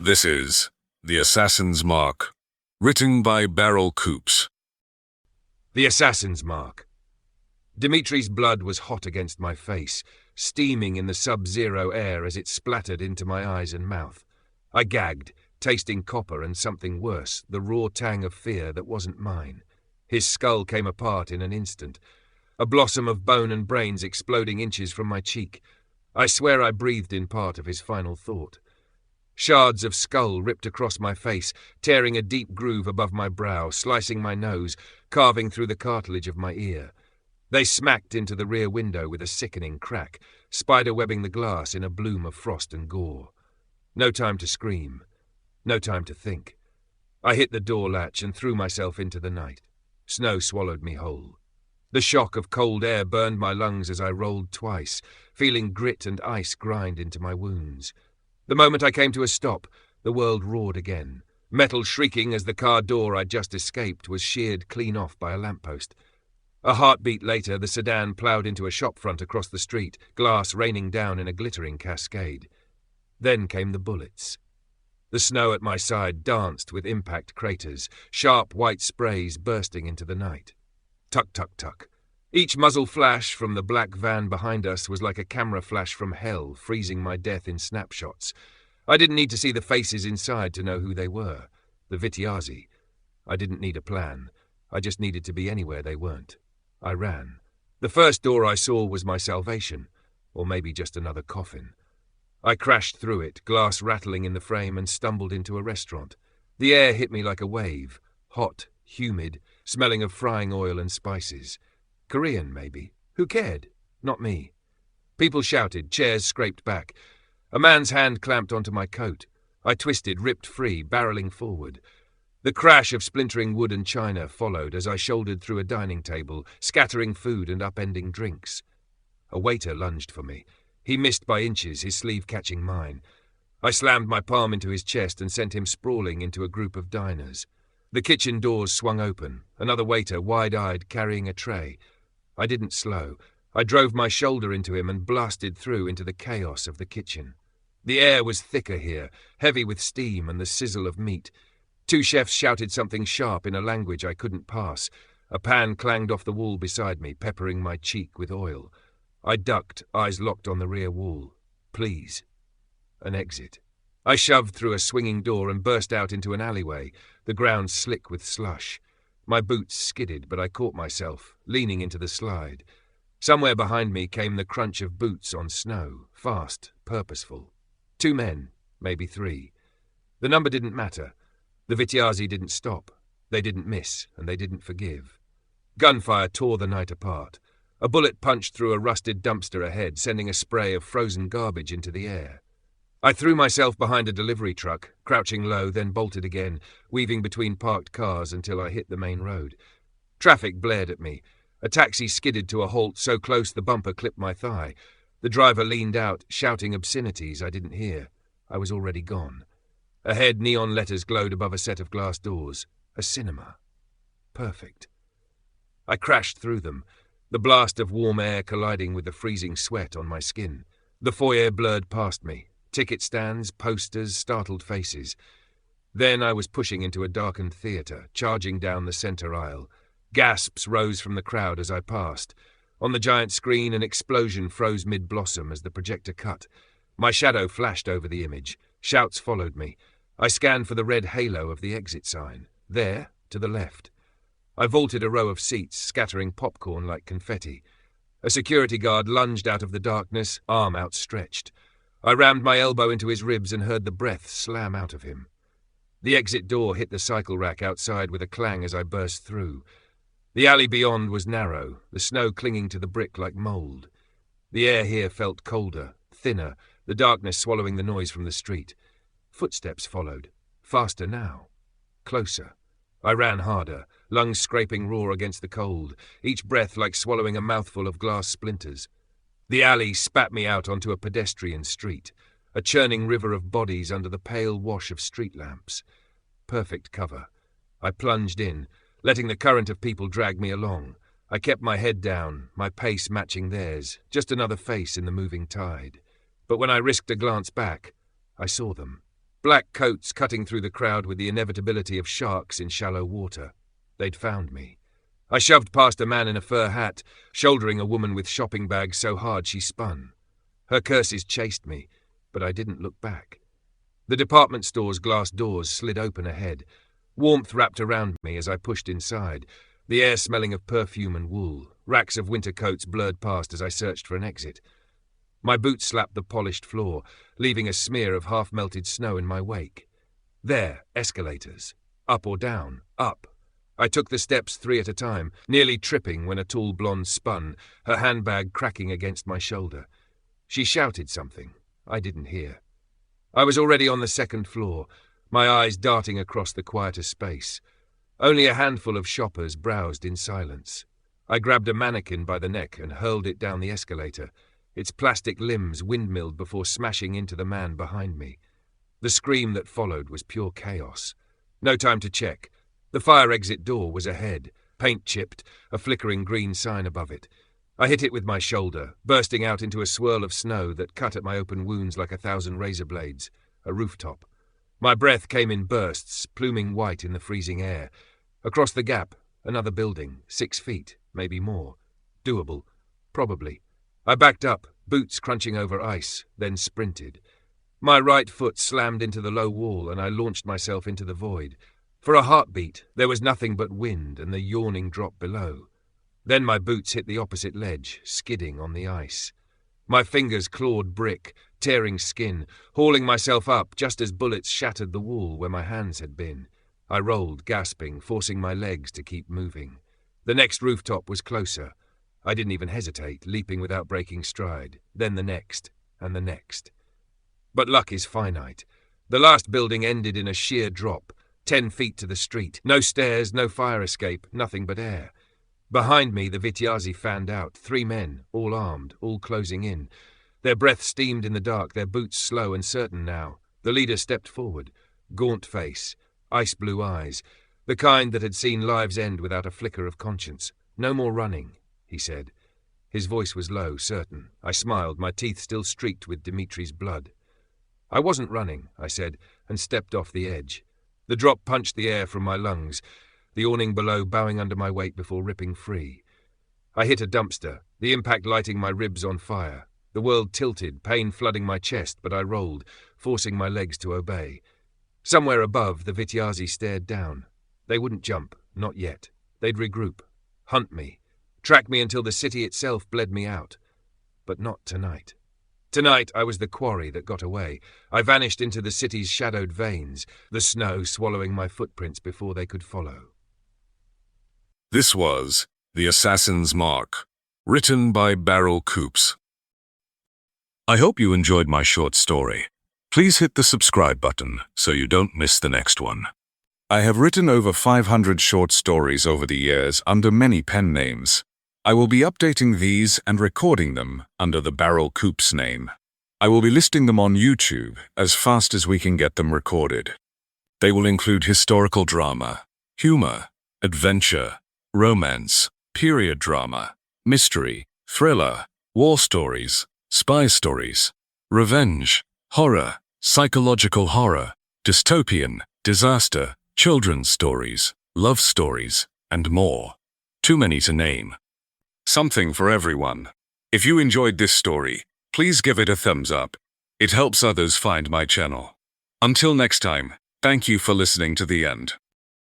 This is The Assassin's Mark, written by Beryl Coops. The Assassin's Mark. Dimitri's blood was hot against my face, steaming in the sub-zero air as it splattered into my eyes and mouth. I gagged, tasting copper and something worse, the raw tang of fear that wasn't mine. His skull came apart in an instant, a blossom of bone and brains exploding inches from my cheek. I swear I breathed in part of his final thought. Shards of skull ripped across my face, tearing a deep groove above my brow, slicing my nose, carving through the cartilage of my ear. They smacked into the rear window with a sickening crack, spider-webbing the glass in a bloom of frost and gore. No time to scream. No time to think. I hit the door latch and threw myself into the night. Snow swallowed me whole. The shock of cold air burned my lungs as I rolled twice, feeling grit and ice grind into my wounds. The moment I came to a stop, the world roared again, metal shrieking as the car door I'd just escaped was sheared clean off by a lamppost. A heartbeat later, the sedan ploughed into a shop front across the street, glass raining down in a glittering cascade. Then came the bullets. The snow at my side danced with impact craters, sharp white sprays bursting into the night. Tuck, tuck, tuck. Each muzzle flash from the black van behind us was like a camera flash from hell, freezing my death in snapshots. I didn't need to see the faces inside to know who they were. The Vitiazi. I didn't need a plan. I just needed to be anywhere they weren't. I ran. The first door I saw was my salvation, or maybe just another coffin. I crashed through it, glass rattling in the frame, and stumbled into a restaurant. The air hit me like a wave, hot, humid, smelling of frying oil and spices. Korean, maybe. Who cared? Not me. People shouted, chairs scraped back. A man's hand clamped onto my coat. I twisted, ripped free, barreling forward. The crash of splintering wood and china followed as I shouldered through a dining table, scattering food and upending drinks. A waiter lunged for me. He missed by inches, his sleeve catching mine. I slammed my palm into his chest and sent him sprawling into a group of diners. The kitchen doors swung open, another waiter, wide-eyed, carrying a tray. I didn't slow. I drove my shoulder into him and blasted through into the chaos of the kitchen. The air was thicker here, heavy with steam and the sizzle of meat. Two chefs shouted something sharp in a language I couldn't pass. A pan clanged off the wall beside me, peppering my cheek with oil. I ducked, eyes locked on the rear wall. Please. An exit. I shoved through a swinging door and burst out into an alleyway, the ground slick with slush. My boots skidded, but I caught myself, leaning into the slide. Somewhere behind me came the crunch of boots on snow, fast, purposeful. 2 men, maybe 3. The number didn't matter. The Vitiazi didn't stop. They didn't miss, and they didn't forgive. Gunfire tore the night apart. A bullet punched through a rusted dumpster ahead, sending a spray of frozen garbage into the air. I threw myself behind a delivery truck, crouching low, then bolted again, weaving between parked cars until I hit the main road. Traffic blared at me. A taxi skidded to a halt so close the bumper clipped my thigh. The driver leaned out, shouting obscenities I didn't hear. I was already gone. Ahead, neon letters glowed above a set of glass doors. A cinema. Perfect. I crashed through them, the blast of warm air colliding with the freezing sweat on my skin. The foyer blurred past me. Ticket stands, posters, startled faces. Then I was pushing into a darkened theatre, charging down the centre aisle. Gasps rose from the crowd as I passed. On the giant screen, an explosion froze mid-blossom as the projector cut. My shadow flashed over the image. Shouts followed me. I scanned for the red halo of the exit sign. There, to the left. I vaulted a row of seats, scattering popcorn like confetti. A security guard lunged out of the darkness, arm outstretched. I rammed my elbow into his ribs and heard the breath slam out of him. The exit door hit the cycle rack outside with a clang as I burst through. The alley beyond was narrow, the snow clinging to the brick like mould. The air here felt colder, thinner, the darkness swallowing the noise from the street. Footsteps followed, faster now, closer. I ran harder, lungs scraping raw against the cold, each breath like swallowing a mouthful of glass splinters. The alley spat me out onto a pedestrian street, a churning river of bodies under the pale wash of street lamps. Perfect cover. I plunged in, letting the current of people drag me along. I kept my head down, my pace matching theirs, just another face in the moving tide. But when I risked a glance back, I saw them. Black coats cutting through the crowd with the inevitability of sharks in shallow water. They'd found me. I shoved past a man in a fur hat, shouldering a woman with shopping bags so hard she spun. Her curses chased me, but I didn't look back. The department store's glass doors slid open ahead. Warmth wrapped around me as I pushed inside, the air smelling of perfume and wool. Racks of winter coats blurred past as I searched for an exit. My boots slapped the polished floor, leaving a smear of half-melted snow in my wake. There, escalators. Up or down, up. I took the steps 3 at a time, nearly tripping when a tall blonde spun, her handbag cracking against my shoulder. She shouted something. I didn't hear. I was already on the 2nd floor, my eyes darting across the quieter space. Only a handful of shoppers browsed in silence. I grabbed a mannequin by the neck and hurled it down the escalator, its plastic limbs windmilled before smashing into the man behind me. The scream that followed was pure chaos. No time to check. The fire exit door was ahead, paint chipped, a flickering green sign above it. I hit it with my shoulder, bursting out into a swirl of snow that cut at my open wounds like 1,000 razor blades. A rooftop. My breath came in bursts, pluming white in the freezing air. Across the gap, another building, 6 feet, maybe more. Doable. Probably. I backed up, boots crunching over ice, then sprinted. My right foot slammed into the low wall and I launched myself into the void. For a heartbeat, there was nothing but wind and the yawning drop below. Then my boots hit the opposite ledge, skidding on the ice. My fingers clawed brick, tearing skin, hauling myself up just as bullets shattered the wall where my hands had been. I rolled, gasping, forcing my legs to keep moving. The next rooftop was closer. I didn't even hesitate, leaping without breaking stride. Then the next, and the next. But luck is finite. The last building ended in a sheer drop, 10 feet to the street. No stairs, no fire escape, nothing but air. Behind me, the Vitiazi fanned out, 3 men, all armed, all closing in. Their breath steamed in the dark, their boots slow and certain now. The leader stepped forward, gaunt face, ice-blue eyes, the kind that had seen lives end without a flicker of conscience. No more running, he said. His voice was low, certain. I smiled, my teeth still streaked with Dimitri's blood. I wasn't running, I said, and stepped off the edge. The drop punched the air from my lungs, the awning below bowing under my weight before ripping free. I hit a dumpster, the impact lighting my ribs on fire. The world tilted, pain flooding my chest, but I rolled, forcing my legs to obey. Somewhere above, the Vitiazi stared down. They wouldn't jump, not yet. They'd regroup, hunt me, track me until the city itself bled me out. But not tonight. Tonight I was the quarry that got away. I vanished into the city's shadowed veins, the snow swallowing my footprints before they could follow. This was The Assassin's Mark, written by Beryl Coops. I hope you enjoyed my short story. Please hit the subscribe button so you don't miss the next one. I have written over 500 short stories over the years under many pen names. I will be updating these and recording them under the Beryl Coops name. I will be listing them on YouTube as fast as we can get them recorded. They will include historical drama, humor, adventure, romance, period drama, mystery, thriller, war stories, spy stories, revenge, horror, psychological horror, dystopian, disaster, children's stories, love stories, and more. Too many to name. Something for everyone. If you enjoyed this story, please give it a thumbs up. It helps others find my channel. Until next time, thank you for listening to the end.